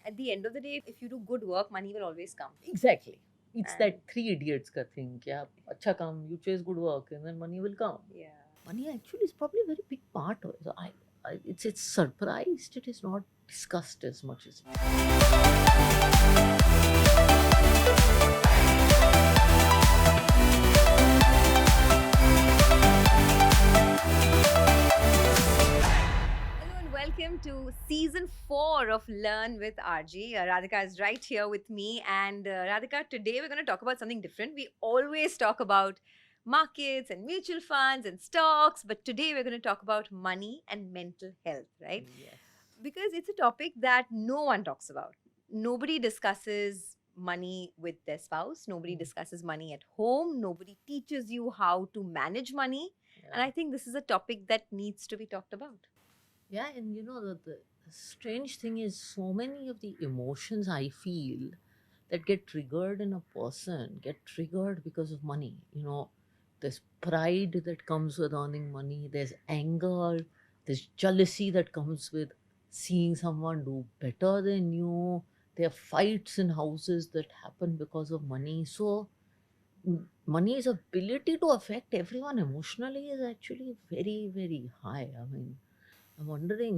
at the end of the day, if you do good work, money will always come. Exactly. It's And that three idiots ka thing. Yeah, acha kam, you chase good work and then money will come. yeah. Money actually is probably a very big part of it. So it's surprised it is not discussed as much as Hello and welcome to season 4 of Learn with RG. Radhika is right here with me. And Radhika, today we're going to talk about something different. We always talk about markets and mutual funds and stocks, but today we're going to talk about money and mental health, right? yes. Because it's a topic that no one talks about. Nobody discusses money with their spouse, nobody Mm. discusses money at home, nobody teaches you how to manage money. And Yeah. I think this is a topic that needs to be talked about. Yeah, and the strange thing is so many of the emotions I feel that get triggered in a person get triggered because of money. There's pride that comes with earning money, there's anger, there's jealousy that comes with seeing someone do better than you. There are fights in houses that happen because of money. So money's ability to affect everyone emotionally is actually very, very high. I mean, I'm wondering,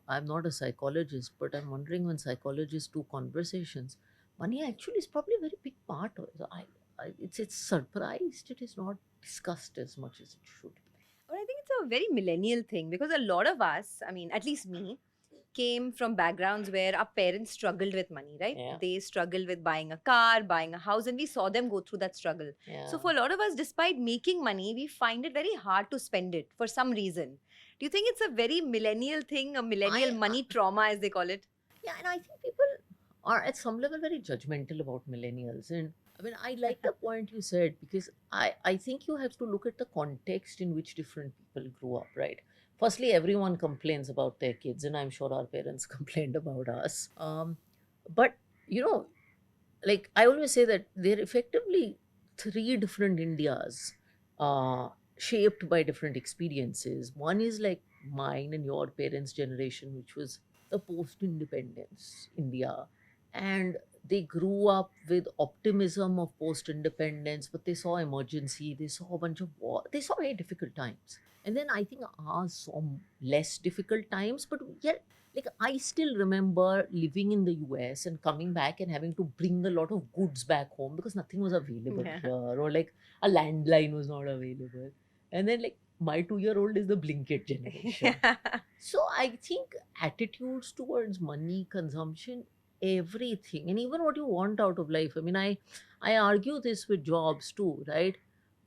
I'm not a psychologist, but I'm wondering when psychologists do conversations, money actually is probably a very big part of it. So it's surprised it is not discussed as much as it should be. But I think it's a very millennial thing because a lot of us, I mean, at least me, came from backgrounds where our parents struggled with money, right? Yeah, They struggled with buying a car, buying a house, and we saw them go through that struggle. So, yeah. for a lot of us, despite making money, we find it very hard to spend it for some reason. Do you think it's a very millennial thing, a millennial I money trauma, as they call it? Yeah, and I think people are at some level very judgmental about millennials. And I mean, I like the point you said because I think you have to look at the context in which different people grew up, right? Firstly, everyone complains about their kids, and I'm sure our parents complained about us. But, you know, like I always say that they're effectively three different Indias, uh, shaped by different experiences. One is like mine and your parents' generation, which was the post-independence India, and they grew up with optimism of post-independence, but they saw emergency, they saw a bunch of war, they saw very difficult times. And then I think ours saw less difficult times, but yet, like, I still remember living in the US and coming back and having to bring a lot of goods back home because nothing was available Yeah. here, or like a landline was not available. And then, like, my 2 year old is the Blinkit generation. So I think attitudes towards money, consumption, everything, and even what you want out of life. I mean, I argue this with jobs too, right?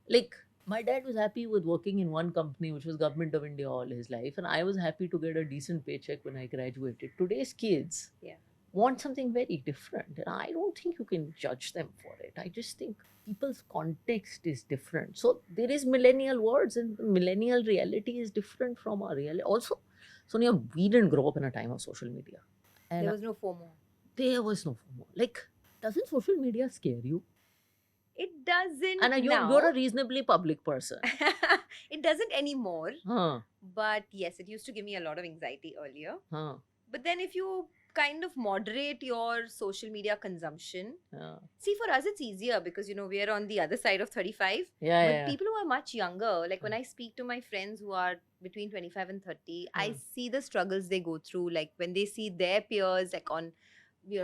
Like, my dad was happy with working in one company, which was Government of India, all his life, and I was happy to get a decent paycheck when I graduated. Today's kids Yeah. want something very different, and I don't think you can judge them for it. I just think people's context is different. So there is millennial words, and the millennial reality is different from our reality. Also, Sonia, we didn't grow up in a time of social media, There and was no FOMO. there was no FOMO. Like, doesn't social media scare you? It doesn't And now. you're a reasonably public person. It doesn't anymore. Huh, But yes, it used to give me a lot of anxiety earlier. huh, But then if you kind of moderate your social media consumption, yeah, see, for us it's easier because we are on the other side of 35. yeah, But yeah, people who are much younger, like when yeah. I speak to my friends who are between 25 and 30, I Huh. see the struggles they go through. Like when they see their peers like on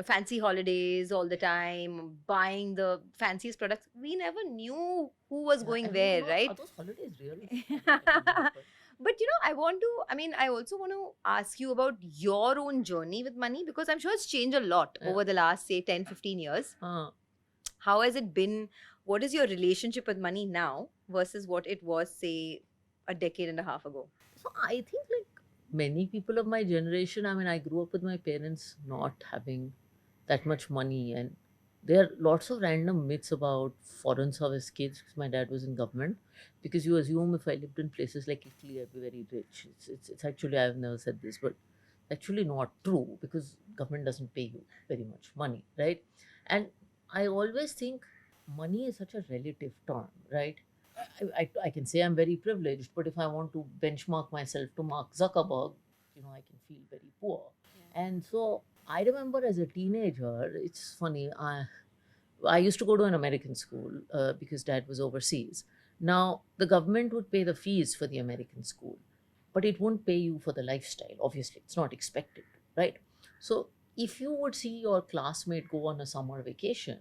fancy holidays all the time, buying the fanciest products. We never knew who was Yeah, going and we were where, not. Are right? those holidays real? I don't remember. But But I also want to ask you about your own journey with money because I'm sure it's changed a lot yeah, over the last, say, 10, 15 years. How has it been? What is your relationship with money now versus what it was, say, a decade and a half ago? so I think, like many people of my generation, I mean, I grew up with my parents not having that much money, and there are lots of random myths about foreign service kids because my dad was in government. Because you assume if I lived in places like Italy, I'd be very rich. It's actually, I've never said this, but actually not true because government doesn't pay you very much money, right? And I always think money is such a relative term, right? I can say I'm very privileged, but if I want to benchmark myself to Mark Zuckerberg, I can feel very poor. Yeah. And so I remember as a teenager, it's funny. I used to go to an American school because dad was overseas. Now, the government would pay the fees for the American school, but it won't pay you for the lifestyle. Obviously, it's not expected to, right? So, if you would see your classmate go on a summer vacation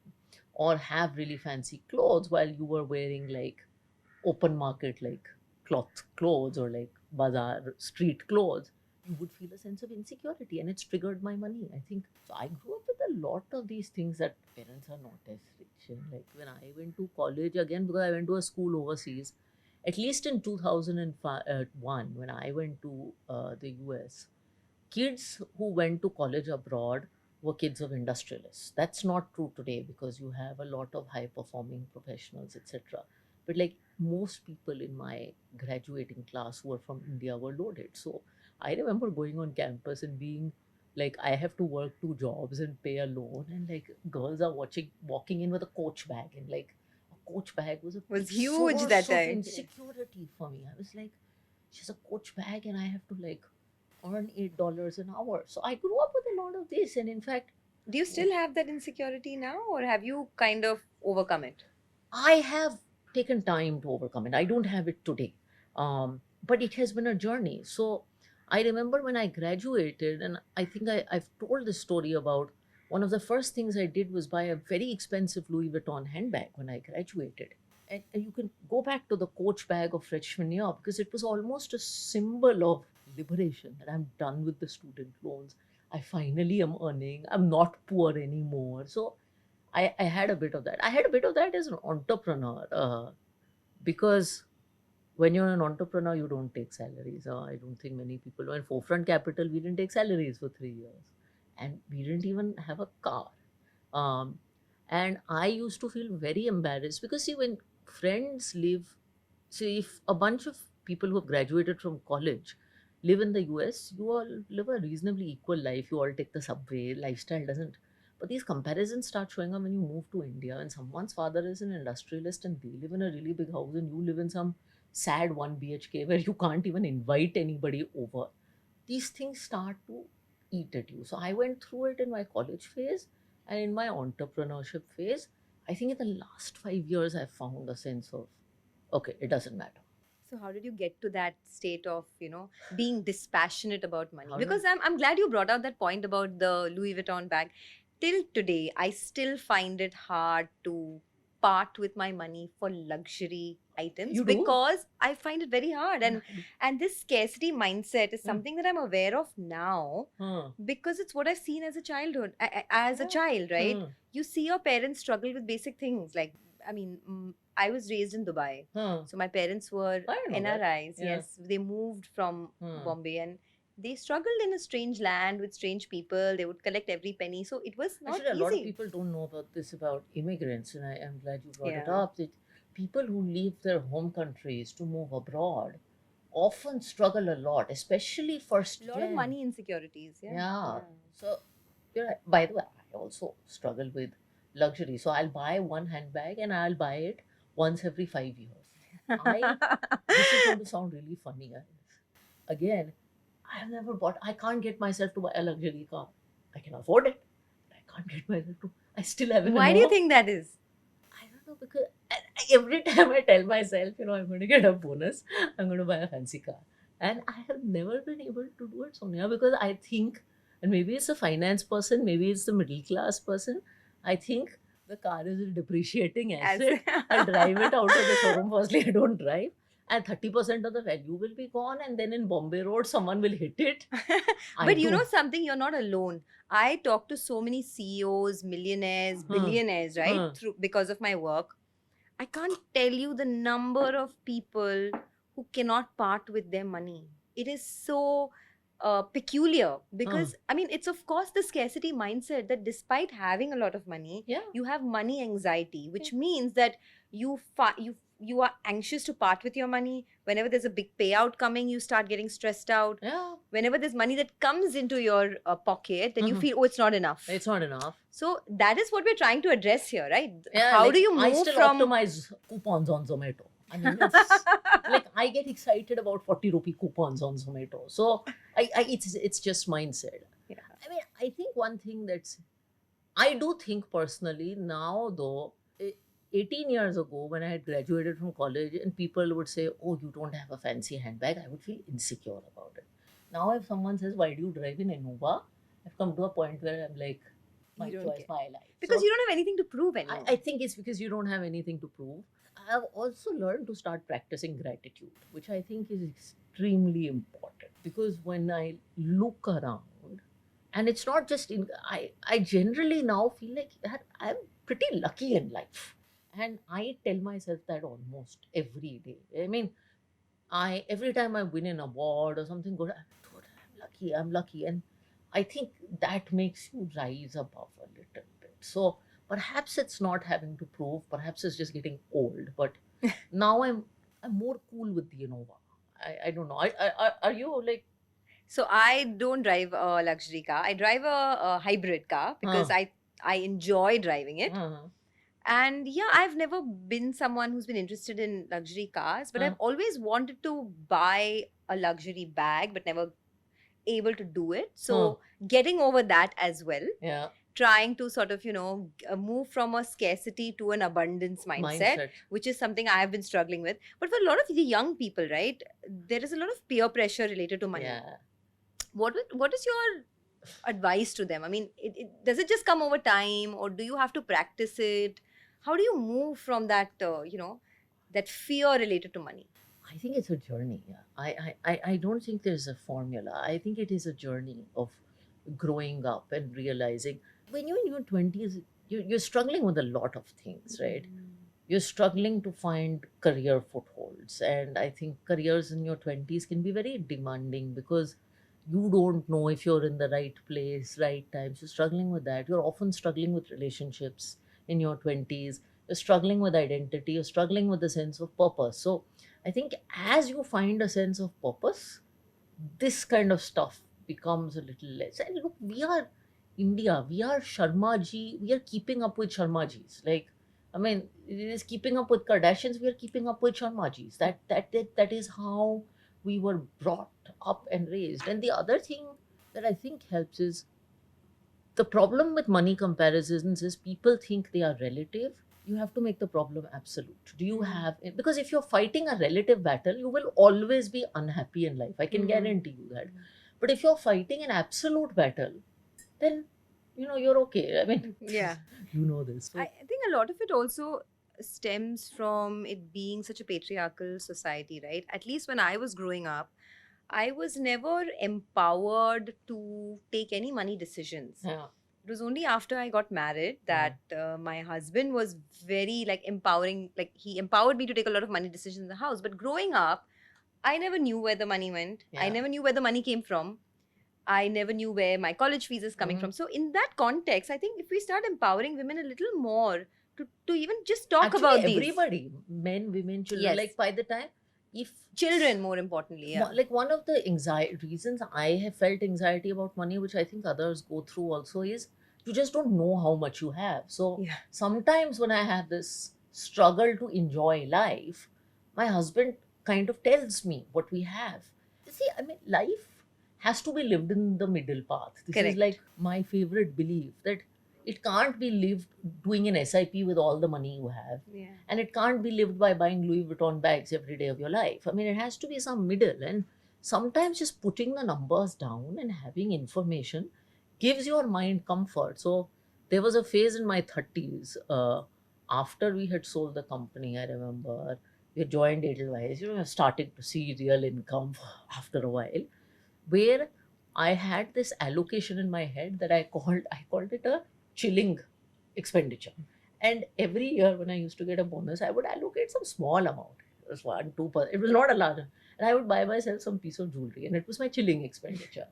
or have really fancy clothes while you were wearing like open market, like cloth clothes or like bazaar street clothes, you would feel a sense of insecurity, and it's triggered my money. I think so. I grew up with a lot of these things that parents are not as rich. And like when I went to college again, because I went to a school overseas, at least in 2001, when I went to the US, kids who went to college abroad were kids of industrialists. That's not true today because you have a lot of high performing professionals, etc. But like most people in my graduating class who were from India were loaded. So I remember going on campus and being like, I have to work two jobs and pay a loan, and like girls are walking in with a coach bag, and like a coach bag was a Was big huge that source of time. insecurity for me. I was like, she's a coach bag, and I have to like earn $8 an hour. So I grew up with a lot of this, and in fact, Do you still have that insecurity now, or have you kind of overcome it? I have taken time to overcome it. I don't have it today, but it has been a journey. So I remember when I graduated, and I think I've told this story about one of the first things I did was buy a very expensive Louis Vuitton handbag when I graduated. And you can go back to the coach bag of freshman year because it was almost a symbol of liberation that I'm done with the student loans. I finally am earning. I'm not poor anymore. So I had a bit of that. I had a bit of that as an entrepreneur because when you're an entrepreneur, you don't take salaries. I don't think many people know. In Forefront Capital, we didn't take salaries for 3 years, and we didn't even have a car. Um, and I used to feel very embarrassed because see, when friends live, see, if a bunch of people who have graduated from college live in the US, you all live a reasonably equal life. You all take the subway. Lifestyle doesn't. But these comparisons start showing up when you move to India and someone's father is an industrialist and they live in a really big house and you live in some sad 1 BHK where you can't even invite anybody over. These things start to eat at you. So I went through it in my college phase and in my entrepreneurship phase. I think in the last 5 years, I've found a sense of, okay, it doesn't matter. So how did you get to that state of, being dispassionate about money? How did Because I'm glad you brought out that point about the Louis Vuitton bag. Till today, I still find it hard to part with my money for luxury items you do? because I find it very hard. And I do. this scarcity mindset is Hmm. something that I'm aware of now Huh. because it's what I've seen as a childhood, as a Yeah. child, right? Huh. You see your parents struggle with basic things like, I mean, I was raised in Dubai. Huh. So my parents were I know that. NRIs. Yeah. Yes, they moved from Huh. Bombay and they struggled in a strange land with strange people. They would collect every penny. So it was not Actually, a lot of easy. people don't know about this about immigrants, and I am glad you brought it Yeah. up. That people who leave their home countries to move abroad often struggle a lot, especially first A lot of gen. money insecurities. Yeah. Yeah. So, you're right. By the way, I also struggle with luxury. So I'll buy one handbag and I'll buy it once every 5 years. This is going to sound really funny, guys. Again, I've never bought. I can't get myself to buy a luxury car. I can afford it. But I can't get myself to. I still have it. Why do you think that is? I don't know because every time I tell myself, I'm going to get a bonus, I'm going to buy a fancy car. And I have never been able to do it, Sonia, because I think, and maybe it's a finance person, maybe it's the middle class person, I think the car is a depreciating asset. I drive it out of the showroom. Firstly, I don't drive. And 30% of the value will be gone. And then in Bombay Road, someone will hit it. I But you know don't- something, you're not alone. I talk to so many CEOs, millionaires, billionaires, right? Huh. Through because of my work. I can't tell you the number of people who cannot part with their money. It is so peculiar because I mean, it's of course the scarcity mindset that despite having a lot of money, Yeah. you have money anxiety, which means that you are anxious to part with your money. Whenever there's a big payout coming, you start getting stressed out. Yeah. Whenever there's money that comes into your pocket, then you Mhm. feel, oh, it's not enough. It's not enough. So that is what we're trying to address here, right? Yeah, How like, do you I move still from optimize coupons on Zomato. I mean, it's, like I get excited about 40 rupee coupons on Zomato. So it's just mindset. Yeah. I mean, I think one thing I do think personally now, though, 18 years ago when I had graduated from college and people would say, "Oh, you don't have a fancy handbag," I would feel insecure about it. Now, if someone says, "Why do you drive in Innova?" I've come to a point where I'm like, You my don't choice, care. my life. Because So you don't have anything to prove anymore. I think it's because you don't have anything to prove. I've also learned to start practicing gratitude, which I think is extremely important because when I look around, and it's not just in, I generally now feel like that I'm pretty lucky in life. And I tell myself that almost every day. I mean, every time I win an award or something good, "Dude, I'm lucky. And I think that makes you rise above a little bit. So perhaps it's not having to prove, perhaps it's just getting old. But now I'm more cool with the Innova. I don't know. Are you like So I don't drive a luxury car. I drive a hybrid car because huh, I enjoy driving it. huh, And yeah, I've never been someone who's been interested in luxury cars, but huh, I've always wanted to buy a luxury bag, but never able to do it. huh, So getting over that as well, yeah, trying to sort of, move from a scarcity to an abundance mindset, mindset. which is something I have been struggling with. But for a lot of the young people, right, there is a lot of peer pressure related to money. Yeah. What is your advice to them? I mean, does it just come over time, or do you have to practice it? How do you move from that, that fear related to money? I think it's a journey. Yeah. I don't think there's a formula. I think it is a journey of growing up and realizing when you're in your 20s, you're struggling with a lot of things, right? You're struggling to find career footholds. And I think careers in your 20s can be very demanding because you don't know if you're in the right place, right time. So, struggling with that. You're often struggling with relationships in your 20s. You're struggling with identity. You're struggling with a sense of purpose. So, I think as you find a sense of purpose, this kind of stuff becomes a little less. And look, we are India, we are Sharma ji, we are keeping up with Sharma ji's. Like, I mean, it is keeping up with Kardashians, we are keeping up with Sharma ji's. That is how we were brought up and raised. And the other thing that I think helps is the problem with money comparisons is people think they are relative. You have to make the problem absolute. Do you Mhm. have, because if you're fighting a relative battle, you will always be unhappy in life. I can Mhm. guarantee you that. But if you're fighting an absolute battle, then you're okay. I mean, Yeah. you know this. I So think a lot of it also stems from it being such a patriarchal society, right? At least when I was growing up, I was never empowered to take any money decisions. yeah, It was only after I got married yeah, that my husband was very like empowering, like he empowered me to take a lot of money decisions in the house. But growing up, I never knew where the money went. I yeah. never knew where the money came from. I never knew where my college fees is coming Mhm. from. So in that context, I think if we start empowering women a little more to even just talk Actually, about these everybody, men, women, children, yes like by the time, if children more importantly, yeah. like one of the anxiety reasons I have felt anxiety about money, which I think others go through also, is you just don't know how much you have. So Yeah. sometimes when I have this struggle to enjoy life, my husband kind of tells me what we have. You see, I mean, life has to be lived in the middle path. This is Correct. like my favorite belief that it can't be lived doing an SIP with all the money you have, Yeah. and it can't be lived by buying Louis Vuitton bags every day of your life. I mean, it has to be some middle. And sometimes just putting the numbers down and having information gives your mind comfort. So there was a phase in my 30s, after we had sold the company. I remember we had joined Edelweiss, starting to see real income after a while, where I had this allocation in my head that I called it a chilling expenditure. And every year when I used to get a bonus, I would allocate some small amount. It was 1, 2%. It was not a large, and I would buy myself some piece of jewelry, and it was my chilling expenditure.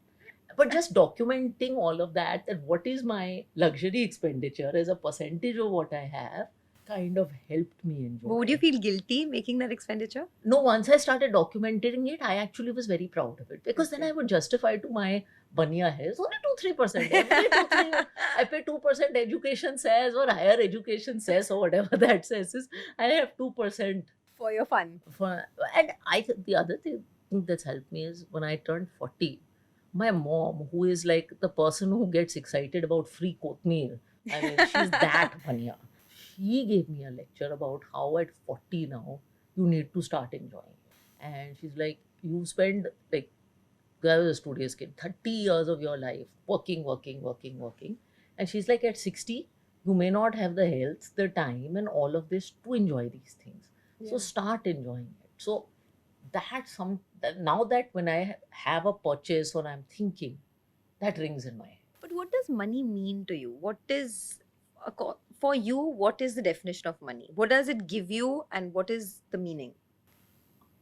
But just documenting all of that what is my luxury expenditure as a percentage of what I have, kind of helped me But would you enjoy. feel guilty making that expenditure? No, once I started documenting it, I actually was very proud of it because then Okay. I would justify to my bania hairs only 2-3%. Every 2-3, I pay 2% education says or higher education says or whatever that says is I have 2% For your fun. for. And the other thing that's helped me is when I turned 40. My mom, who is like the person who gets excited about free Kotmir, I mean, she's that mania. She gave me a lecture about how at 40 now you need to start enjoying it. And she's like, you spend like, I was a studious kid, 30 years of your life working, working, working, working. And she's like, at 60, you may not have the health, the time, and all of this to enjoy these things. So Yeah. start enjoying it. So now that when I have a purchase or I'm thinking, that rings in my head. But what does money mean to you? What is, for you, what is the definition of money? What does it give you and what is the meaning?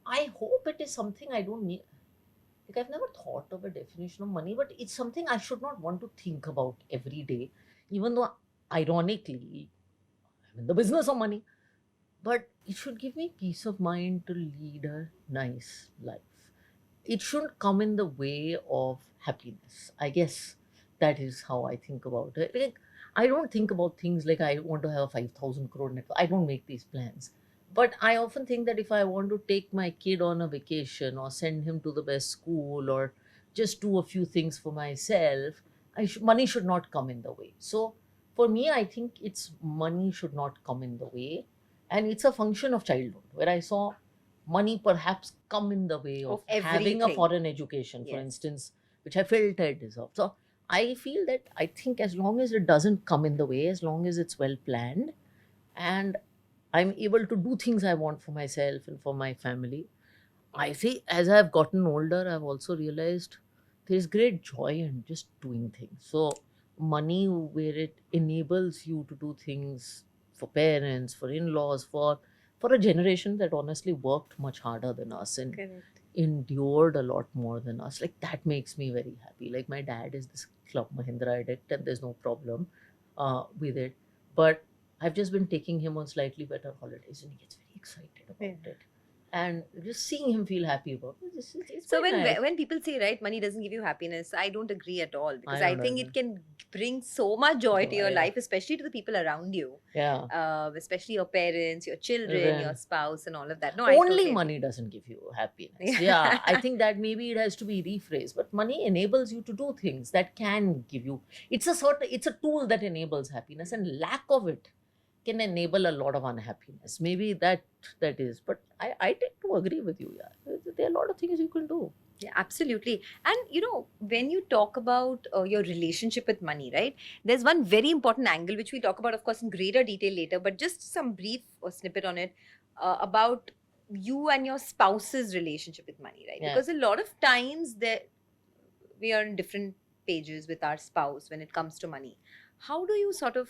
I hope it is something I don't need. Like, I've never thought of a definition of money, but it's something I should not want to think about every day, even though ironically I'm in the business of money. But it should give me peace of mind to lead a nice life. It shouldn't come in the way of happiness. I guess that is how I think about it. Like, I don't think about things like I want to have a 5,000 crore net. I don't make these plans. But I often think that if I want to take my kid on a vacation or send him to the best school or just do a few things for myself, money should not come in the way. So for me, I think it's money should not come in the way. And it's a function of childhood where I saw money perhaps come in the way of Of having a everything. foreign education, for Yes. instance, which I felt I deserved. So I feel that I think as long as it doesn't come in the way, as long as it's well planned, and I'm able to do things I want for myself and for my family. I see as I've gotten older, I've also realized there's great joy in just doing things. So money where it enables you to do things for parents, for in-laws, for a generation that honestly worked much harder than us and Correct. endured a lot more than us. Like that makes me very happy. Like my dad is this Club Mahindra addict and there's no problem with it. But I've just been taking him on slightly better holidays and he gets very excited about Yeah. it. And just seeing him feel happy about it, it's So quite nice. when people say, right, money doesn't give you happiness, I don't agree at all, because I I don't think know. it can bring so much joy to your Yeah. life, especially to the people around you, Yeah. especially your parents, your children, your Then spouse, and all of that. No, I only totally money agree. doesn't give you happiness. Yeah. Yeah, I think that maybe it has to be rephrased. But money enables you to do things that can give you. It's a tool that enables happiness, and lack of it can enable a lot of unhappiness. Maybe that is. But I tend to agree with you. Yeah, there are a lot of things you can do. Yeah, absolutely. And when you talk about your relationship with money, right? There's one very important angle which we'll talk about, of course, in greater detail later, but just some brief snippet on it about you and your spouse's relationship with money, right? Yeah. Because a lot of times we are in different pages with our spouse when it comes to money. How do you sort of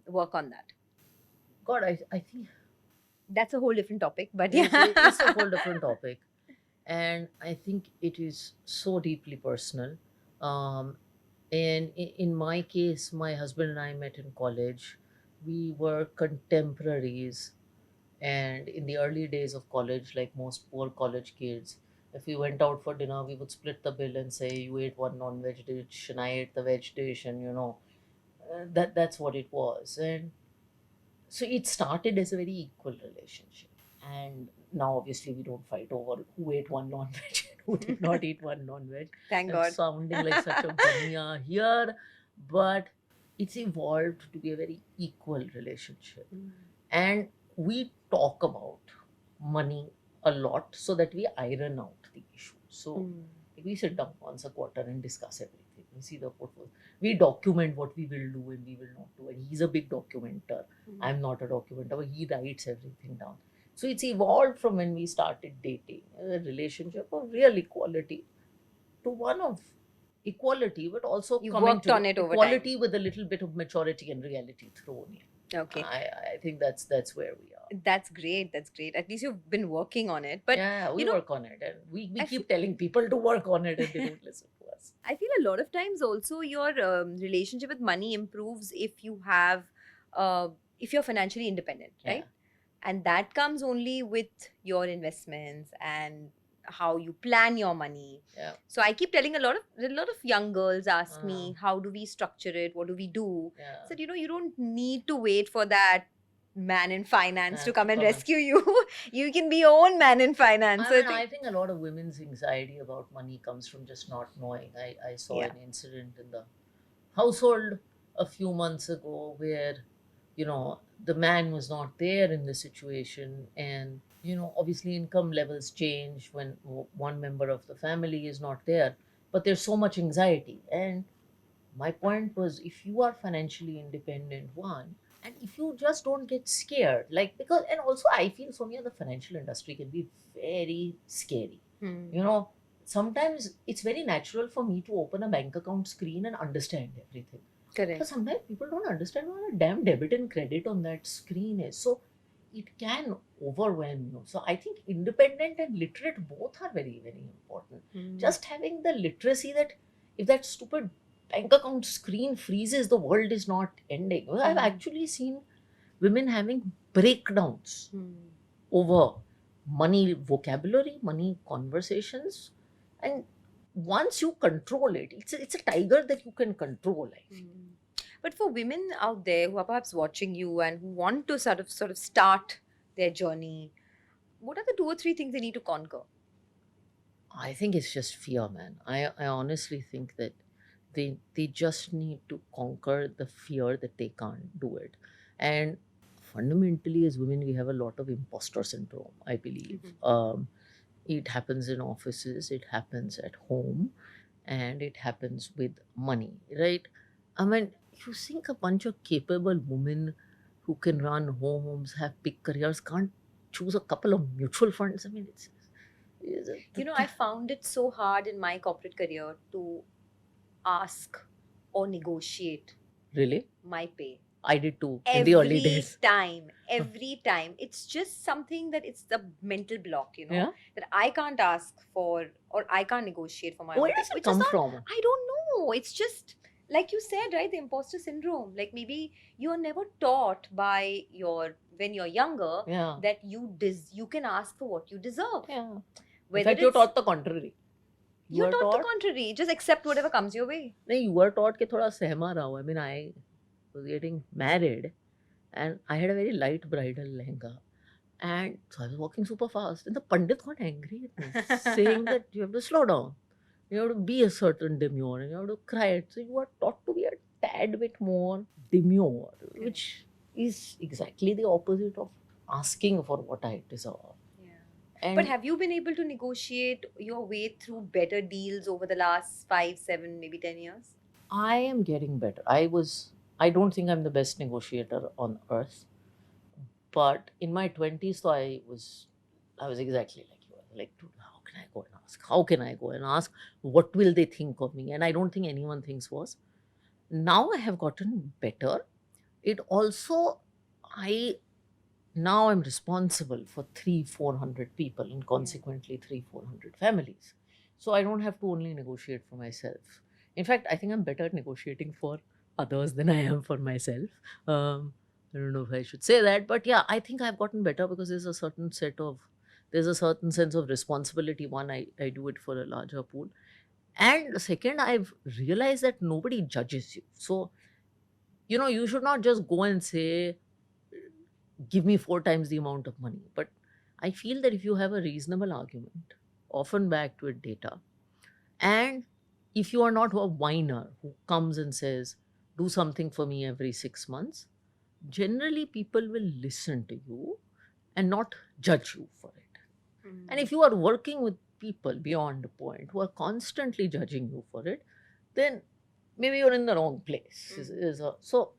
work on that? God, I think That's a whole different topic, but it's a whole yeah. different topic. And I think it is so deeply personal. Um, and in my case, my husband and I met in college. We were contemporaries, and in the early days of college, like most poor college kids, if we went out for dinner, we would split the bill and say, "You ate one non-veg dish, and I ate the veg dish," and that's what it was. And so it started as a very equal relationship. And now obviously we don't fight over who ate one non-veg and who did not eat one non-veg. Thank I'm God. sounding like such a bania here, but it's evolved to be a very equal relationship. And we talk about money a lot so that we iron out the issues. So we sit down once a quarter and discuss everything. We see the portfolio. We document what we will do and we will not do. And he's a big documenter. I'm not a documenter, but he writes everything down. So it's evolved from when we started dating, a relationship of real equality to one of equality, but also You coming worked to on it over equality time. with a little bit of maturity and reality thrown in. Okay. I think that's where we are. That's great. That's great. At least you've been working on it. But Yeah, we you know, work on it, and we I keep telling people to work on it, and they don't listen to us. I feel a lot of times also your relationship with money improves if you're financially independent, right? Yeah. And that comes only with your investments and how you plan your money. Yeah. So I keep telling a lot of young girls ask me, Uh. how do we structure it? What do we do? Yeah. I said, you don't need to wait for that man in finance to to come and come and- rescue you. You can be your own man in finance. I So I mean, think, I think a lot of women's anxiety about money comes from just not knowing. I saw Yeah. an incident in the household a few months ago where, the man was not there in the situation. And, obviously income levels change when one member of the family is not there. But there's so much anxiety. And my point was, if you are financially independent, one, and if you just don't get scared, like, because, and also I feel, Sonia, the financial industry can be very scary. Hmm. Sometimes it's very natural for me to open a bank account screen and understand everything. But Correct. sometimes people don't understand what a damn debit and credit on that screen is. So it can overwhelm you. So I think independent and literate both are very, very important. Hmm. Just having the literacy that if that stupid bank account screen freezes, the world is not ending. Well, I've Hmm. actually seen women having breakdowns Hmm. over money vocabulary, money conversations. And once you control it, it's a tiger that you can control. I feel. Hmm. But for women out there who are perhaps watching you and who want to sort of start their journey, what are the 2 or 3 things they need to conquer? I think it's just fear, man. I honestly think that they just need to conquer the fear that they can't do it. And fundamentally, as women, we have a lot of imposter syndrome, I believe. It happens in offices, it happens at home, and it happens with money, right? I mean, you think a bunch of capable women who can run homes, have big careers, can't choose a couple of mutual funds. I mean, I found it so hard in my corporate career to ask or negotiate really, my pay. I did too in the early days. Every time. It's just something that it's the mental block, Yeah. that I can't ask for or I can't negotiate for my own Where pay, does it which is come not, from? I don't know. It's just like you said, right? The imposter syndrome. Like maybe you're never taught when you're younger Yeah. that you can ask for what you deserve. Yeah. In Whether fact, you're it's taught the contrary. you're taught the contrary. Just accept whatever comes your way. नहीं, you were taught कि थोड़ा सहमा रहो. I mean, I was getting married and I had a very light bridal lehenga. And so I was walking super fast. And the Pandit got angry at me, saying that you have to slow down. You have to be a certain demure and you have to cry it. So you are taught to be a tad bit more demure, which is exactly the opposite of asking for what I deserve. And But have you been able to negotiate your way through better deals over the last 5, 7, maybe 10 years? I am getting better. I don't think I'm the best negotiator on earth. But in my 20s, so I was exactly like you were. Like, dude, how can I go and ask? How can I go and ask? What will they think of me? And I don't think anyone thinks worse. Now I have gotten better. It also, I now I'm responsible for 300-400 people and consequently 300-400 families. So I don't have to only negotiate for myself. In fact, I think I'm better at negotiating for others than I am for myself. I don't know if I should say that, but yeah, I think I've gotten better because there's a certain sense of responsibility. One, I do it for a larger pool. And second, I've realized that nobody judges you. So, you should not just go and say, give me 4 times the amount of money. But I feel that if you have a reasonable argument, often backed with data, and if you are not a whiner who comes and says, do something for me every 6 months, generally people will listen to you and not judge you for it. And if you are working with people beyond a point who are constantly judging you for it, then maybe you're in the wrong place. So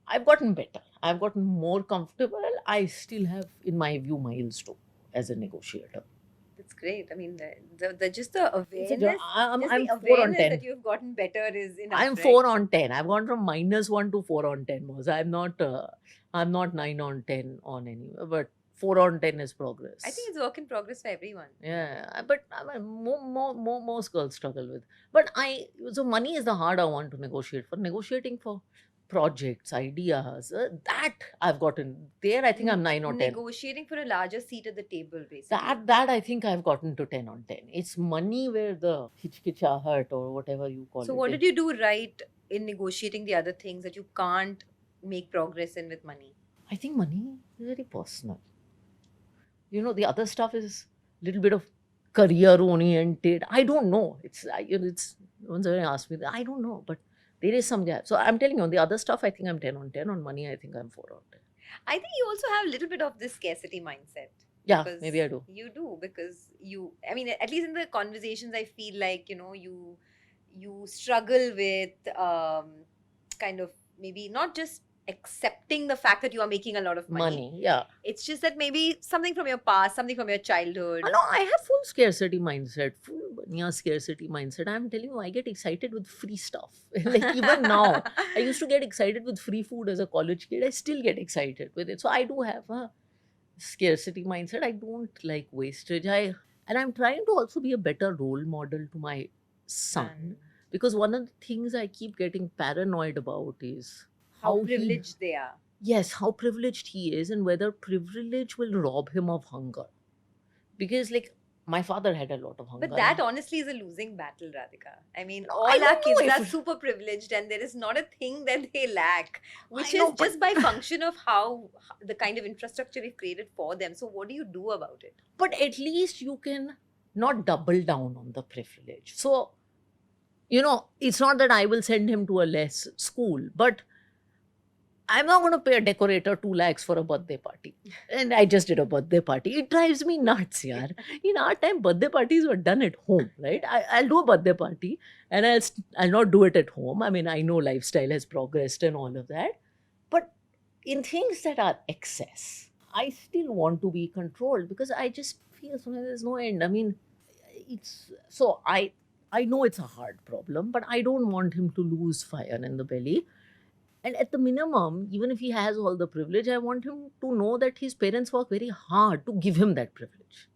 I've gotten better. I've gotten more comfortable. I still have, in my view, miles to as a negotiator. That's great. I mean, just the It's a awareness, I'm just the 4 on awareness 10. that you've gotten better is enough. I'm right? 4 on 10. I've gone from -1 to 4 on 10. Moz. I'm not 9 on 10 on anywhere, but 4 on 10 is progress. I think it's work in progress for everyone. Yeah, but I mean, most girls struggle with. But so money is the hard one to negotiate for. Negotiating for projects, ideas, that I've gotten there. I think I'm 9 or 10. Negotiating for a larger seat at the table, basically. That I think I've gotten to 10 on 10. It's money where the hurt or whatever you call it. So, what did you do right in negotiating the other things that you can't make progress in with money? I think money is very personal. The other stuff is a little bit of career oriented. I don't know. It's once I asked me that, I don't know, but there is some gap. So I'm telling you, on the other stuff, I think I'm 10 on 10. On money, I think I'm 4 on 10. I think you also have a little bit of this scarcity mindset. Yeah, Because maybe I do. you do, because I mean, at least in the conversations, I feel like, you struggle with kind of maybe not just accepting the fact that you are making a lot of money. Money, yeah. It's just that maybe something from your past, something from your childhood. No, I have full scarcity mindset, full near scarcity mindset. I'm telling you, I get excited with free stuff. Like even now, I used to get excited with free food as a college kid. I still get excited with it. So I do have a scarcity mindset. I don't like wastage. And I'm trying to also be a better role model to my son, because one of the things I keep getting paranoid about is How how privileged they are. yes, how privileged he is, and whether privilege will rob him of hunger. Because, like, my father had a lot of hunger. But that honestly is a losing battle, Radhika. I mean, No, all I our don't know kids if are it- super privileged, and there is not a thing that they lack, which I know, is but- just by function of how the kind of infrastructure we've created for them. So, what do you do about it? But at least you can not double down on the privilege. So, it's not that I will send him to a less school, but I'm not going to pay a decorator 2 lakhs for a birthday party. And I just did a birthday party. It drives me nuts, yaar. In our time, birthday parties were done at home, right? I'll do a birthday party and I'll not do it at home. I mean, I know lifestyle has progressed and all of that. But in things that are excess, I still want to be controlled, because I just feel sometimes there's no end. I mean, it's so I know it's a hard problem, but I don't want him to lose fire in the belly. And at the minimum, even if he has all the privilege, I want him to know that his parents work very hard to give him that privilege.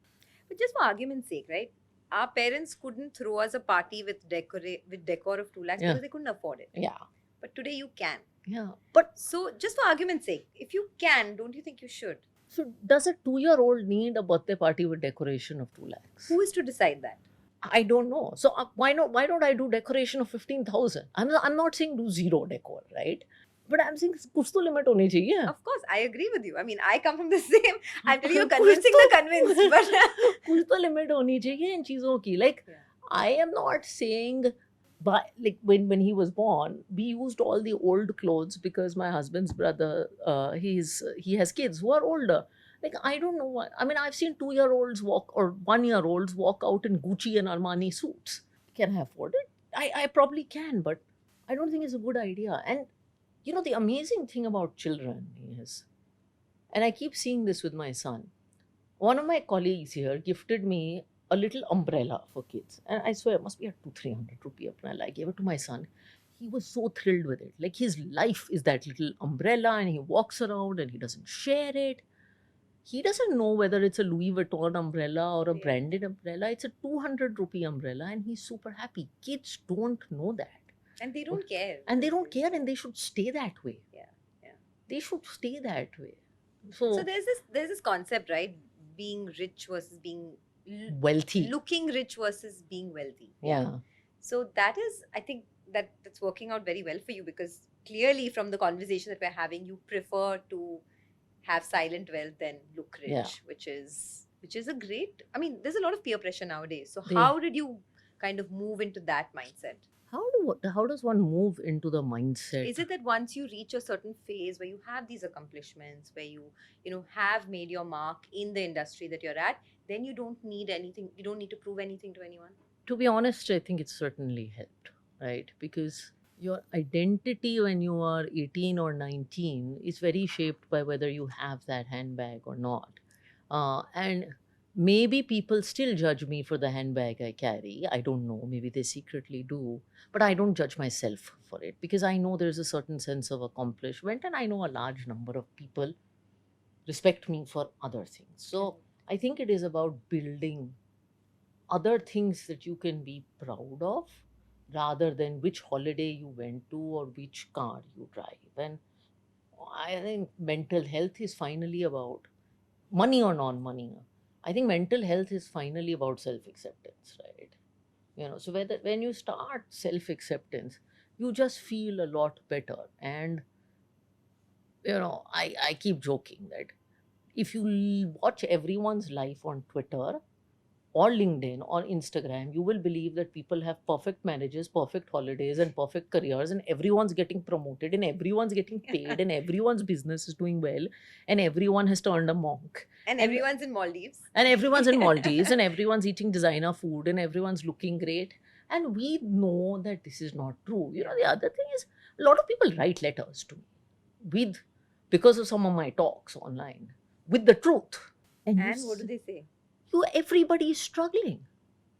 But just for argument's sake, right? Our parents couldn't throw us a party with decor of 2 lakhs Yeah. because they couldn't afford it. Yeah. But today you can. Yeah. But So, just for argument's sake, if you can, don't you think you should? so does a 2-year-old need a birthday party with decoration of 2 lakhs? Who is to decide that? I don't know. So why not? Why don't I do decoration of 15,000? I'm not saying do zero decor, right? But I'm saying कुछ तो limit होनी चाहिए. Of course, I agree with you. I mean, I come from the same. I'm telling you, कुछ convincing तो- the convinced. But कुछ तो limit होनी चाहिए इन चीजों की. Like, Yeah. I am not saying, but like when he was born, we used all the old clothes because my husband's brother, he has kids who are older. Like, I don't know what. I mean, I've seen 2-year-olds walk, or 1-year-olds walk out in Gucci and Armani suits. Can I afford it? I probably can, but I don't think it's a good idea. And the amazing thing about children is, and I keep seeing this with my son. One of my colleagues here gifted me a little umbrella for kids. And I swear it must be a 200-300 rupee umbrella. I gave it to my son. He was so thrilled with it. Like, his life is that little umbrella, and he walks around and he doesn't share it. He doesn't know whether it's a Louis Vuitton umbrella or a Yeah. branded umbrella. It's a 200 rupee umbrella, and he's super happy. Kids don't know that. and they don't care. And they don't care, and they should stay that way. Yeah. They should stay that way. So, So there's this concept, right? Being rich versus being wealthy. looking rich versus being wealthy. Yeah. So that is, I think that's working out very well for you, because clearly from the conversation that we're having, you prefer to have silent wealth than look rich, Yeah. which is a great. I mean, there's a lot of peer pressure nowadays. So They- how did you kind of move into that mindset? How does one move into the mindset? Is it that once you reach a certain phase where you have these accomplishments, where you have made your mark in the industry that you're at, then you don't need anything, you don't need to prove anything to anyone? To be honest, I think it certainly helped, right? Because your identity when you are 18 or 19 is very shaped by whether you have that handbag or not. And maybe people still judge me for the handbag I carry. I don't know. Maybe they secretly do. But I don't judge myself for it, because I know there's a certain sense of accomplishment, and I know a large number of people respect me for other things. So I think it is about building other things that you can be proud of, rather than which holiday you went to or which car you drive. And I think mental health is finally about money or non-money. I think mental health is finally about self-acceptance, right? So when you start self-acceptance, you just feel a lot better. And I keep joking that if you watch everyone's life on Twitter or LinkedIn or Instagram, you will believe that people have perfect marriages, perfect holidays, and perfect careers, and everyone's getting promoted, and everyone's getting paid, and everyone's business is doing well, and everyone has turned a monk, And and everyone's in Maldives. everyone's in Maldives, and everyone's eating designer food, and everyone's looking great. And we know that this is not true. The other thing is, a lot of people write letters to me with because of some of my talks online with the truth. And And what do they say? everybody is struggling.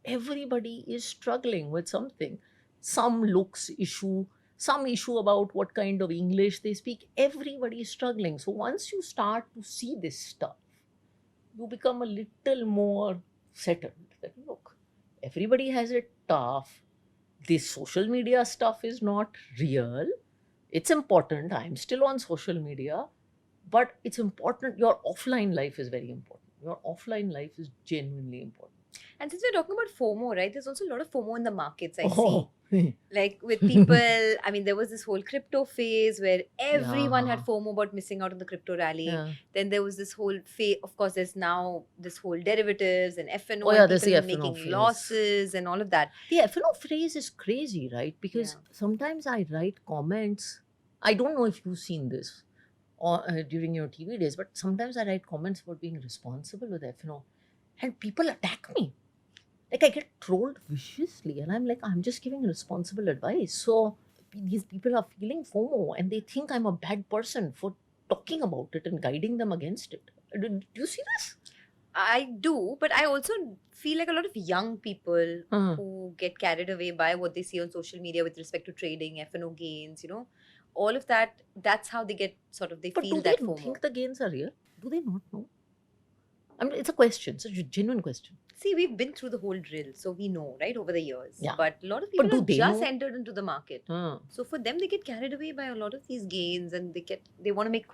Everybody is struggling with something. Some looks issue, some issue about what kind of English they speak. Everybody is struggling. So once you start to see this stuff, you become a little more settled. That look, everybody has it tough. This social media stuff is not real. It's important. I'm still on social media, but it's important. Your offline life is very important. Your offline life is genuinely important. And since we're talking about FOMO, right, there's also a lot of FOMO in the markets, I see. Oh, Like with people, I mean, there was this whole crypto phase where everyone had yeah. FOMO about missing out on the crypto rally. Yeah. Then there was this whole phase, of course, there's now this whole derivatives and FNO Oh, yeah, and there's people the F&O making phase. losses and all of that. The F&O phrase is crazy, right? Because Yeah. sometimes I write comments. I don't know if you've seen this or during your TV days, but sometimes I write comments about being responsible with F&O, and people attack me. Like I get trolled viciously, and I'm like, I'm just giving responsible advice. So these people are feeling FOMO, and they think I'm a bad person for talking about it and guiding them against it. Do you see this? I do, but I also feel like a lot of young people Uh-huh. who get carried away by what they see on social media with respect to trading, FNO gains, all of that, that's how they get sort of, they But feel do they that FOMO. think the gains are real? Do they not know? I mean, it's a question. It's a genuine question. See, we've been through the whole drill, so we know, right, over the years. Yeah. But a lot of But people do have they just know? entered into the market. Uh, So for them, they get carried away by a lot of these gains, and they want to make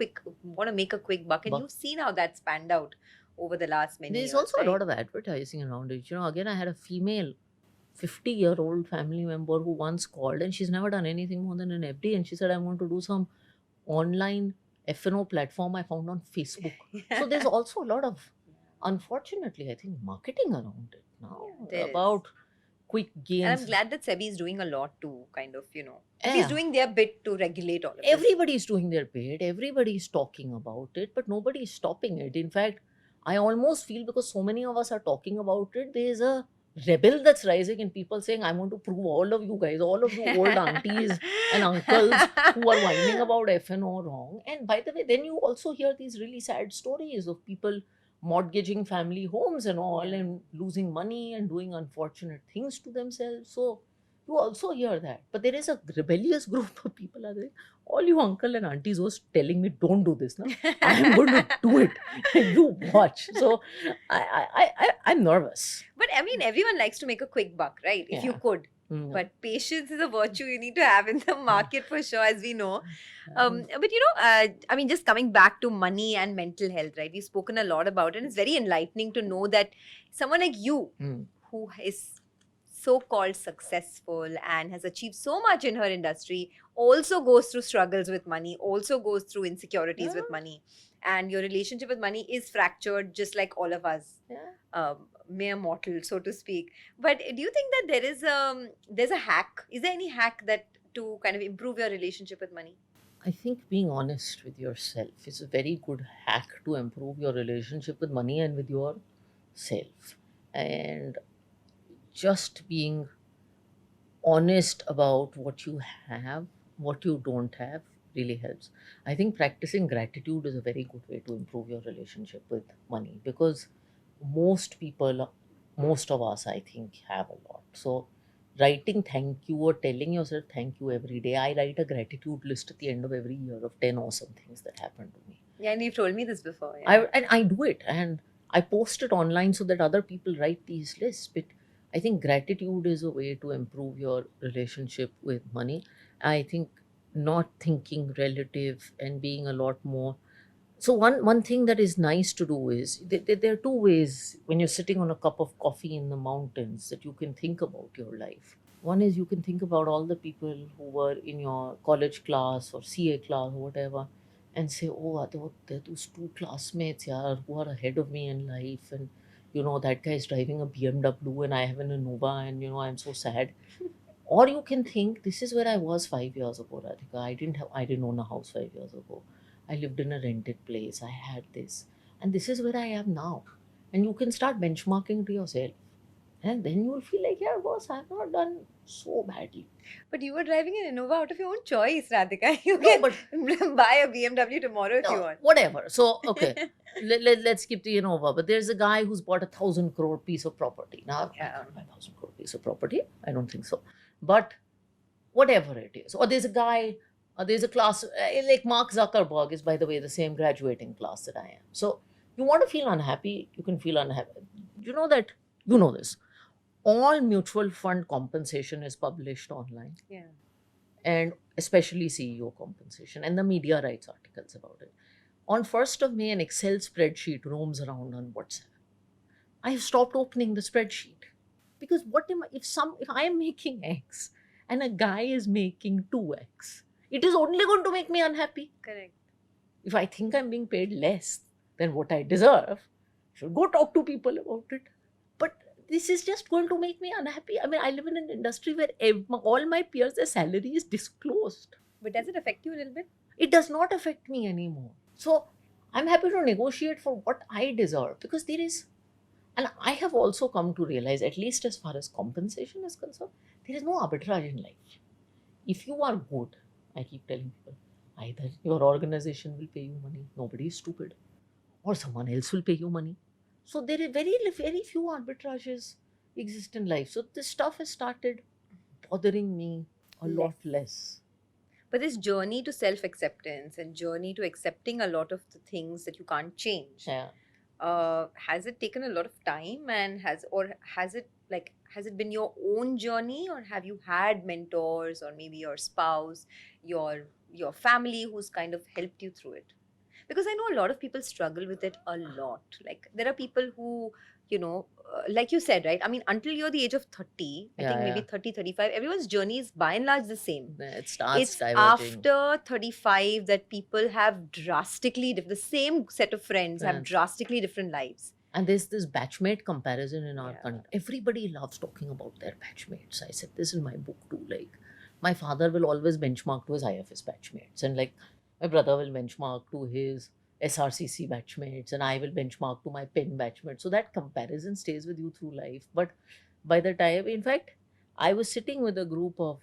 a quick buck. And Buck. you've seen how that's panned out over the last many There's years, also right? a lot of advertising around it. Again, I had a female 50-year-old family member who once called, and she's never done anything more than an FD, and she said, I want to do some online F&O platform I found on Facebook. So there's also a lot of, unfortunately, I think, marketing around it now There is. about quick gains. And I'm glad that SEBI is doing a lot to kind of, at Yeah. least doing their bit to regulate all of this. Everybody's doing their bit, everybody's talking about it, but nobody's stopping it. In fact, I almost feel because so many of us are talking about it, there's a rebel that's rising in people saying, I want to prove all of you guys, all of you old aunties and uncles who are whining about FNO wrong. And by the way, then you also hear these really sad stories of people mortgaging family homes and all, Yeah. and losing money and doing unfortunate things to themselves. So you also hear that. But there is a rebellious group of people are there. All you uncle and aunties was telling me, don't do this now. I'm going to do it. You watch. So I'm nervous. But I mean, everyone likes to make a quick buck, right? If you Yeah. could. Mm. But patience is a virtue you need to have in the market for sure, as we know. But I mean, just coming back to money and mental health, right? We've spoken a lot about it. And it's very enlightening to know that someone like you, Mm. who is so-called successful and has achieved so much in her industry, also goes through struggles with money, also goes through insecurities with Yeah. money. And your relationship with money is fractured just like all of us, Yeah. mere mortal, so to speak. But do you think that there's a hack? Is there any hack that to kind of improve your relationship with money? I think being honest with yourself is a very good hack to improve your relationship with money and with yourself. And just being honest about what you have, what you don't have, really helps. I think practicing gratitude is a very good way to improve your relationship with money, because most people, most of us, I think, have a lot. So, writing thank you or telling yourself thank you every day. I write a gratitude list at the end of every year of 10 awesome things that happened to me. Yeah, and you've told me this before. Yeah. I do it, and I post it online so that other people write these lists. But I think gratitude is a way to improve your relationship with money. I think not thinking relative and being a lot more. So one thing that is nice to do is there are two ways when you're sitting on a cup of coffee in the mountains that you can think about your life. One is you can think about all the people who were in your college class or CA class or whatever, and say, oh, there are those two classmates yaar, who are ahead of me in life, and that guy is driving a BMW and I have an Innova, and I'm so sad. Or you can think, this is where I was 5 years ago, Radhika. I didn't own a house 5 years ago. I lived in a rented place. I had this, and this is where I am now. And you can start benchmarking to yourself, and then you will feel like, yeah, boss, I've not done so badly. But you were driving an Innova out of your own choice, Radhika. You No, can but buy a BMW tomorrow if you no, want. whatever. So, okay, let's keep the Innova. But there's a guy who's bought 1,000 crore piece of property. Now, I Yeah. can't buy 1,000 crore piece of property. I don't think so. But whatever it is. Or there's a guy, there's a class, like Mark Zuckerberg is, by the way, the same graduating class that I am. So, you want to feel unhappy, you can feel unhappy. You know that, you know this. All mutual fund compensation is published online, Yeah. and especially CEO compensation, and the media writes articles about it. On 1st of May, an Excel spreadsheet roams around on WhatsApp. I have stopped opening the spreadsheet because if I am making X and a guy is making 2X, it is only going to make me unhappy. Correct. If I think I'm being paid less than what I deserve, I should go talk to people about it. But this is just going to make me unhappy. I mean, I live in an industry where all my peers, their salary is disclosed. But does it affect you a little bit? It does not affect me anymore. So I'm happy to negotiate for what I deserve, because there is, and I have also come to realize, at least as far as compensation is concerned, there is no arbitrage in life. If you are good, I keep telling people, either your organization will pay you money, nobody is stupid, or someone else will pay you money. So there are very few arbitrages exist in life. So this stuff has started bothering me a lot less. But this journey to self-acceptance and journey to accepting a lot of the things that you can't change, Yeah. has it taken a lot of time, and has it been your own journey, or have you had mentors, or maybe your spouse, your family, who's kind of helped you through it? Because I know a lot of people struggle with it a lot. Like, there are people who, like you said, right? I mean, until you're the age of 30, I Yeah, think maybe yeah. 30, 35, everyone's journey is by and large the same. It starts It's diverging. after 35 that people have the same set of friends have Friends. drastically different lives. And there's this batchmate comparison in our Yeah. country. Everybody loves talking about their batchmates. I said this in my book too. Like, my father will always benchmark to his IFS batchmates, and like my brother will benchmark to his SRCC batchmates, and I will benchmark to my pen batchmates. So that comparison stays with you through life. But by the time, in fact, I was sitting with a group of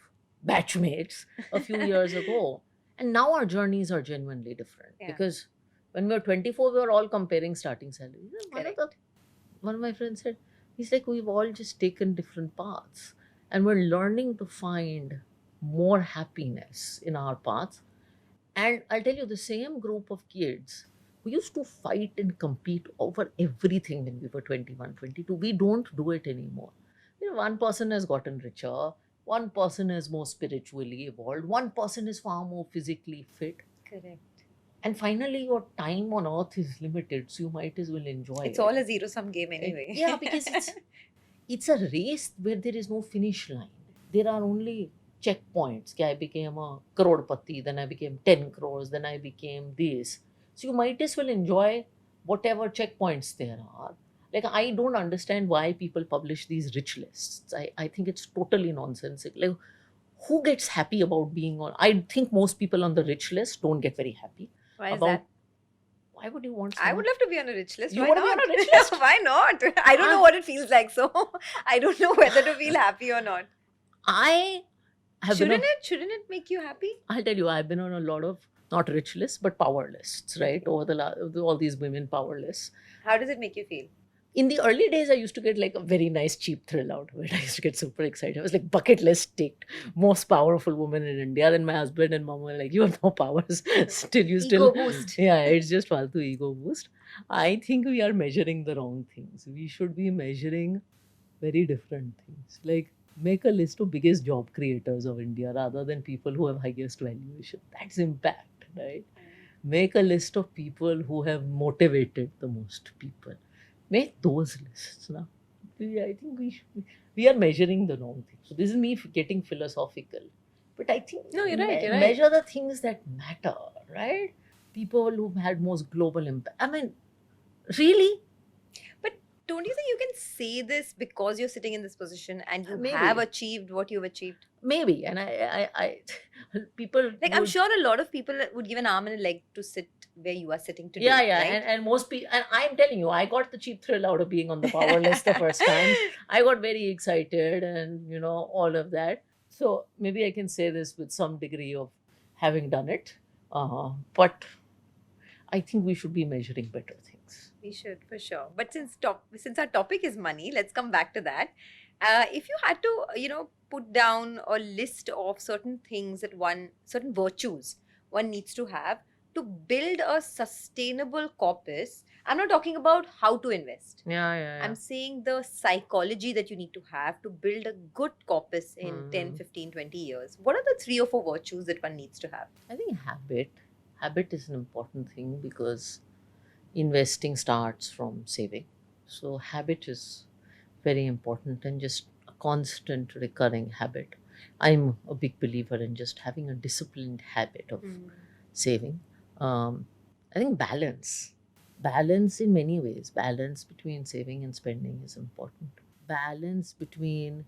batchmates a few years ago, and now our journeys are genuinely different. Yeah. Because when we were 24, we were all comparing starting salaries. And Correct. one of my friends said, he's like, we've all just taken different paths, and we're learning to find more happiness in our paths. And I'll tell you, the same group of kids who used to fight and compete over everything when we were 21, 22, we don't do it anymore. One person has gotten richer, one person is more spiritually evolved, one person is far more physically fit. Correct. And finally, your time on earth is limited, so you might as well enjoy it. It's all a zero-sum game anyway. Yeah, because it's a race where there is no finish line. There are only checkpoints. I became a crorepati, then I became 10 crores, then I became this. So you might as well enjoy whatever checkpoints there are. Like, I don't understand why people publish these rich lists. I think it's totally nonsensical. Like, who gets happy about being on? I think most people on the rich list don't get very happy. Why is about that? Why would you want I would love to be on a rich list. You Why wanna be not? on a rich list? Why not? I don't know what it feels like, so I don't know whether to feel happy or not. I have been Shouldn't it make you happy? I'll tell you, I've been on a lot of not rich lists, but power lists, right? Over all these women power lists. How does it make you feel? In the early days, I used to get like a very nice cheap thrill out of it. I used to get super excited. I was like, bucket list ticked, most powerful woman in India. Then my husband and mom were like, you have no powers. Ego boost. Yeah, it's just faltu ego boost. I think we are measuring the wrong things. We should be measuring very different things. Like, make a list of biggest job creators of India rather than people who have highest valuation. That's impact, right? Make a list of people who have motivated the most people. Make those lists now. I think we are measuring the wrong thing. So this is me getting philosophical. But I think No, you're right, you're right. measure the things that matter, right? people who've had most global impact. I mean, really? But don't you think you can say this because you're sitting in this position and you have Maybe. achieved what you've achieved? Maybe. And I people Like, I'm would. sure a lot of people would give an arm and a leg to sit where you are sitting today, Yeah, yeah, right? and most people, and I'm telling you, I got the cheap thrill out of being on the power list the first time. I got very excited, and all of that. So maybe I can say this with some degree of having done it, but I think we should be measuring better things. We should, for sure. But since our topic is money, let's come back to that. If you had to, put down a list of certain things certain virtues one needs to have to build a sustainable corpus, I'm not talking about how to invest. Yeah, yeah, yeah. I'm saying the psychology that you need to have to build a good corpus in 10, Mhm. 15, 20 years. What are the 3 or 4 virtues that one needs to have? I think habit is an important thing because investing starts from saving. So habit is very important, and just a constant recurring habit. I'm a big believer in just having a disciplined habit of saving. Um, I think balance in many ways, balance between saving and spending is important. Balance between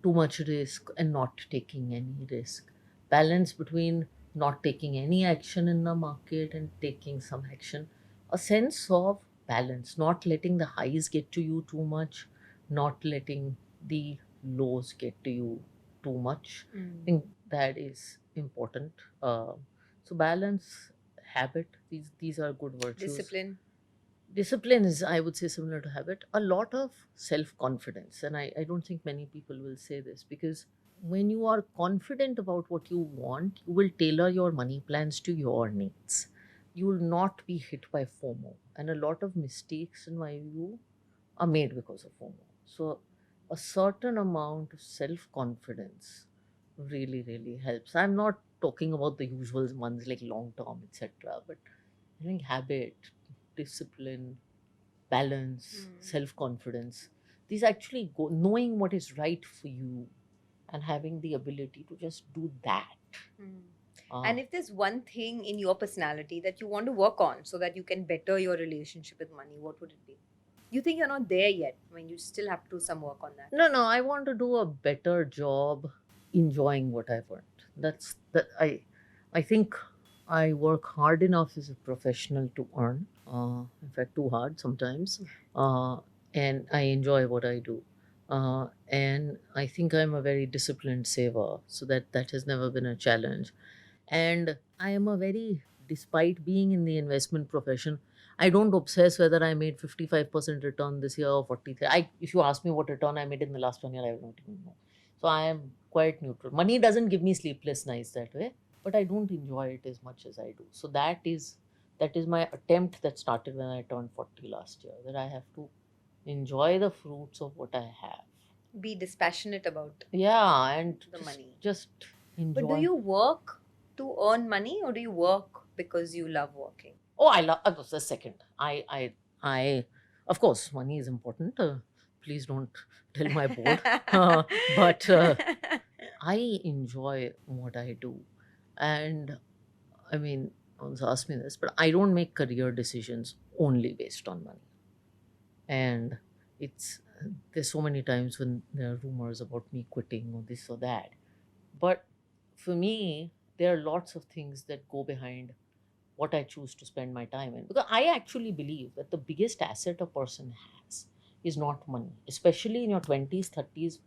too much risk and not taking any risk. Balance between not taking any action in the market and taking some action. A sense of balance, not letting the highs get to you too much, not letting the lows get to you too much. I think that is important. So balance, habit, these are good virtues. Discipline is, I would say, similar to habit. A lot of self confidence, and I don't think many people will say this, because when you are confident about what you want, you will tailor your money plans to your needs. You will not be hit by FOMO, and a lot of mistakes, in my view, are made because of FOMO. So, a certain amount of self confidence really, really helps. I'm not talking about the usual ones like long term, etc., but I think habit, discipline, balance, self confidence, these actually go knowing what is right for you and having the ability to just do that. And if there's one thing in your personality that you want to work on so that you can better your relationship with money, what would it be? You think you're not there yet. I mean, you still have to do some work on that. No, I want to do a better job enjoying what I've earned. That's that I think I work hard enough as a professional to earn. In fact, too hard sometimes. Uh, and I enjoy what I do. And I think I'm a very disciplined saver, so that has never been a challenge. And I am a very, despite being in the investment profession, I don't obsess whether I made 55% return this year or 43. If you ask me what return I made in the last 1 year, I will not even know. So I am quite neutral. Money doesn't give me sleepless nights that way, but I don't enjoy it as much as I do. So that is my attempt that started when I turned 40 last year, that I have to enjoy the fruits of what I have. Be dispassionate about Yeah, and the money. just enjoy. But do you work to earn money or do you work because you love working? Oh, I love. That's the second. Of course, money is important. Please don't tell my board. But I enjoy what I do, and I mean, no one's asked me this, but I don't make career decisions only based on money. And it's there's so many times when there are rumors about me quitting or this or that, but for me, there are lots of things that go behind what I choose to spend my time in. Because I actually believe that the biggest asset a person has is not money, especially in your 20s, 30s,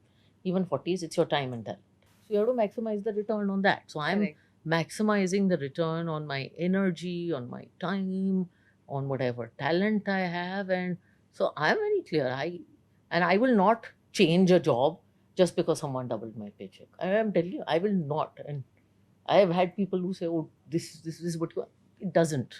even 40s, it's your time and talent. So you have to maximize the return on that. So I'm Correct. maximizing the return on my energy, on my time, on whatever talent I have. And so I'm very clear. I will not change a job just because someone doubled my paycheck. I am telling you, I will not. And I have had people who say, "Oh, this is what you are." It doesn't.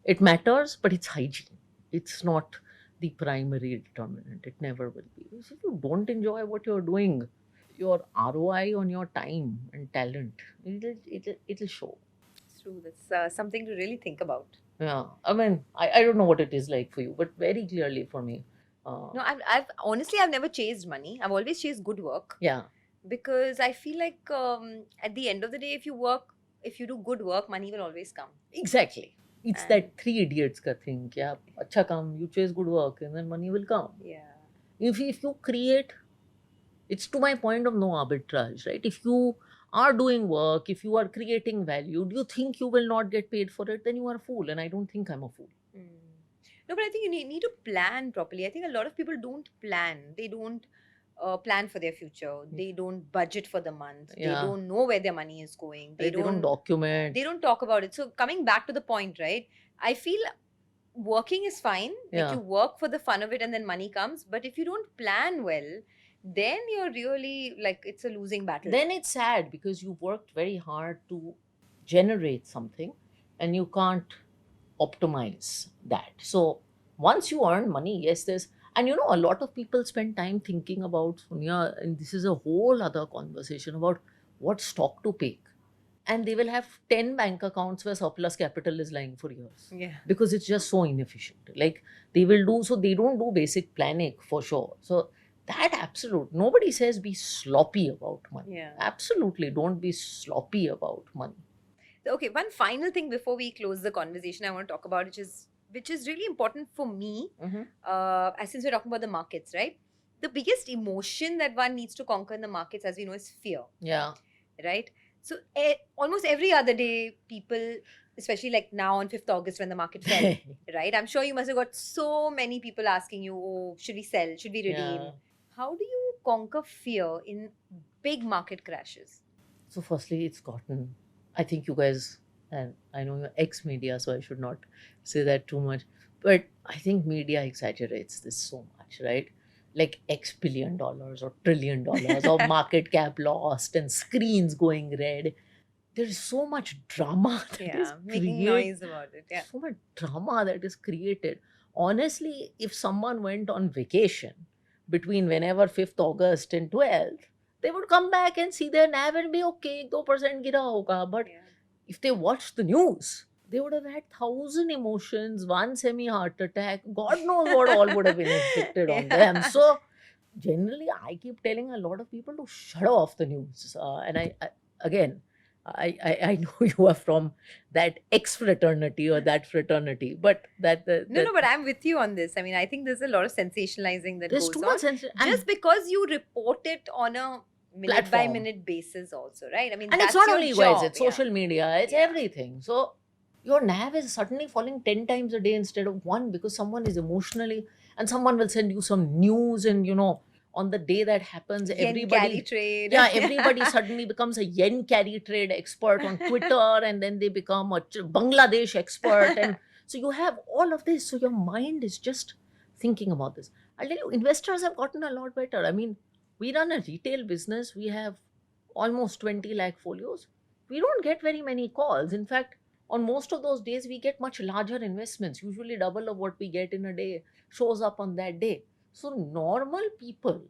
It matters, but it's hygiene. It's not the primary determinant. It never will be. If you don't enjoy what you're doing, your ROI on your time and talent, it'll show. It's true. That's something to really think about. Yeah, I mean, I don't know what it is like for you, but very clearly for me. No, I've honestly, I've never chased money. I've always chased good work Yeah, because I feel like at the end of the day, if you do good work, money will always come. exactly. It's And that three idiots ka thing. Kya, acha kam, you chase good work and then money will come. yeah. If you create, it's to my point of no arbitrage, right? If you are doing work, if you are creating value, do you think you will not get paid for it? Then you are a fool. And I don't think I'm a fool. Mm. No, but I think you need to plan properly. I think a lot of people don't plan. They don't plan for their future. They don't budget for the month. They Yeah. don't know where their money is going. Right? They don't document. They don't talk about it. So coming back to the point, right? I feel working is fine. Like Yeah. you work for the fun of it and then money comes. But if you don't plan well, then you're really like it's a losing battle. Then it's sad because you worked very hard to generate something and you can't optimize that. So once you earn money, yes, there's, and you know, a lot of people spend time thinking about, Sonia, and this is a whole other conversation about what stock to pick. And they will have 10 bank accounts where surplus capital is lying for years Yeah. because it's just so inefficient. Like they will do, so they don't do basic planning for sure. So that absolute, nobody says be sloppy about money. Yeah. Absolutely don't be sloppy about money. Okay, one final thing before we close the conversation I want to talk about, which is really important for me, since we're talking about the markets, right? The biggest emotion that one needs to conquer in the markets, as we know, is fear, Yeah. right? So almost every other day, people, especially like now on 5th August when the market fell, right? I'm sure you must have got so many people asking you, oh, should we sell? Should we redeem? Yeah. How do you conquer fear in big market crashes? So firstly, it's gotten, I think you guys, and I know you're ex-media, so I should not say that too much, but I think media exaggerates this so much, right? Like X billion dollars or trillion dollars or market cap lost and screens going red. There is so much drama that is Making created. noise about it. Yeah. So much drama that is created. Honestly, if someone went on vacation between whenever 5th August and 12th, they would come back and see their NAV and be okay, 2% gira hoga. But Yeah. if they watched the news, they would have had 1,000 emotions, one semi-heart attack. God knows what all would have been inflicted on them. So generally, I keep telling a lot of people to shut off the news. And again, I know you are from that X fraternity or that fraternity, but No, but I'm with you on this. I mean, I think there's a lot of sensationalizing that there's goes too on. much sense. Just because you report it on a minute by Platform. minute basis, also, right? I mean, And that's it's not your only you job, guys, it's social media, it's Yeah. everything. So your NAV is suddenly falling 10 times a day instead of one because someone is emotionally, and someone will send you some news, and you know, on the day that happens, Yen everybody. carry trade. Yeah, everybody suddenly becomes a yen carry trade expert on Twitter, and then they become a Bangladesh expert. And so you have all of this. So your mind is just thinking about this. I'll tell you, investors have gotten a lot better. I mean, we run a retail business, we have almost 20 lakh folios. We don't get very many calls. In fact, on most of those days, we get much larger investments, usually double of what we get in a day, shows up on that day. So normal people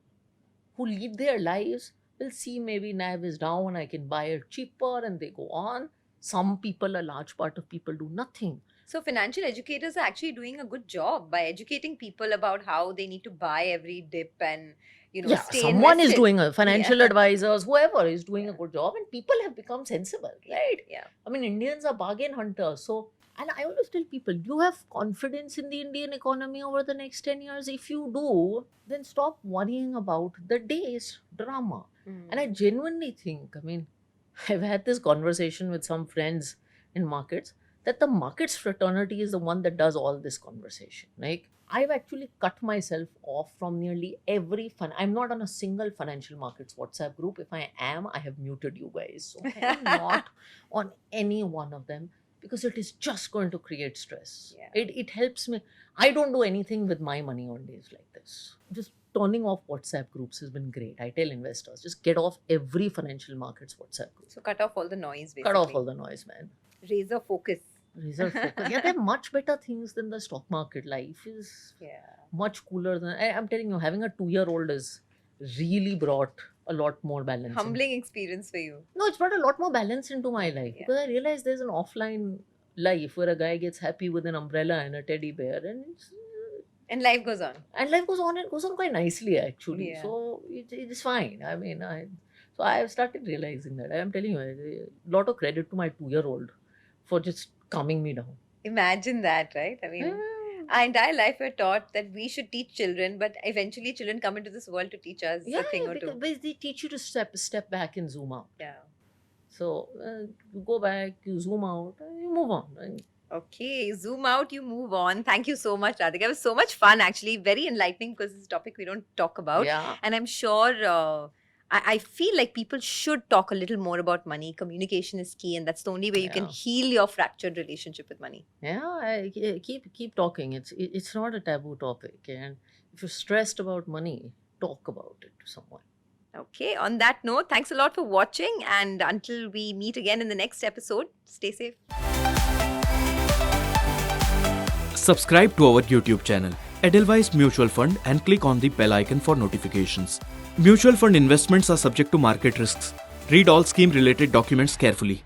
who lead their lives will see maybe NAV is down, I can buy it cheaper, and they go on. Some people, a large part of people, do nothing. So financial educators are actually doing a good job by educating people about how they need to buy every dip and stay someone is invested. doing a financial Yeah. advisors, whoever is doing a Yeah. good job, and people have become sensible, right? Yeah. I mean, Indians are bargain hunters. So, and I always tell people, you have confidence in the Indian economy over the next 10 years. If you do, then stop worrying about the day's drama. And I genuinely think, I mean, I've had this conversation with some friends in markets that the markets fraternity is the one that does all this conversation. Like, I've actually cut myself off from nearly every I'm not on a single financial markets WhatsApp group. If I am, I have muted you guys. So I am not on any one of them because it is just going to create stress. Yeah. It helps me. I don't do anything with my money on days like this. Just turning off WhatsApp groups has been great. I tell investors, just get off every financial markets WhatsApp group. So cut off all the noise, basically. Cut off all the noise, man. Razor focus. Razor focus. Yeah, there are much better things than the stock market. Life is much cooler than. I'm telling you, having a 2-year-old is really brought a lot more balance. Humbling experience for you. No, it's brought a lot more balance into my life Yeah. because I realized there's an offline life where a guy gets happy with an umbrella and a teddy bear, and life goes on. And life goes on, and goes on quite nicely, actually. Yeah. So it is fine. I mean, so I have started realizing that. I am telling you, a lot of credit to my 2-year-old for just calming me down. Imagine that, right? I mean, our entire life we're taught that we should teach children, but eventually children come into this world to teach us Yeah, a thing or two. because they teach you to step back and zoom out. Yeah. So you go back, you zoom out, and you move on. And Okay, zoom out, you move on. Thank you so much, Radhika. It was so much fun, actually. Very enlightening because it's a topic we don't talk about. yeah, And I'm sure I feel like people should talk a little more about money. Communication is key, and that's the only way you can Yeah. heal your fractured relationship with money. keep talking. It's not a taboo topic, and if you're stressed about money, talk about it to someone. Okay, on that note, thanks a lot for watching. And until we meet again in the next episode, stay safe. Subscribe to our YouTube channel, Edelweiss Mutual Fund, and click on the bell icon for notifications. Mutual fund investments are subject to market risks. Read all scheme related documents carefully.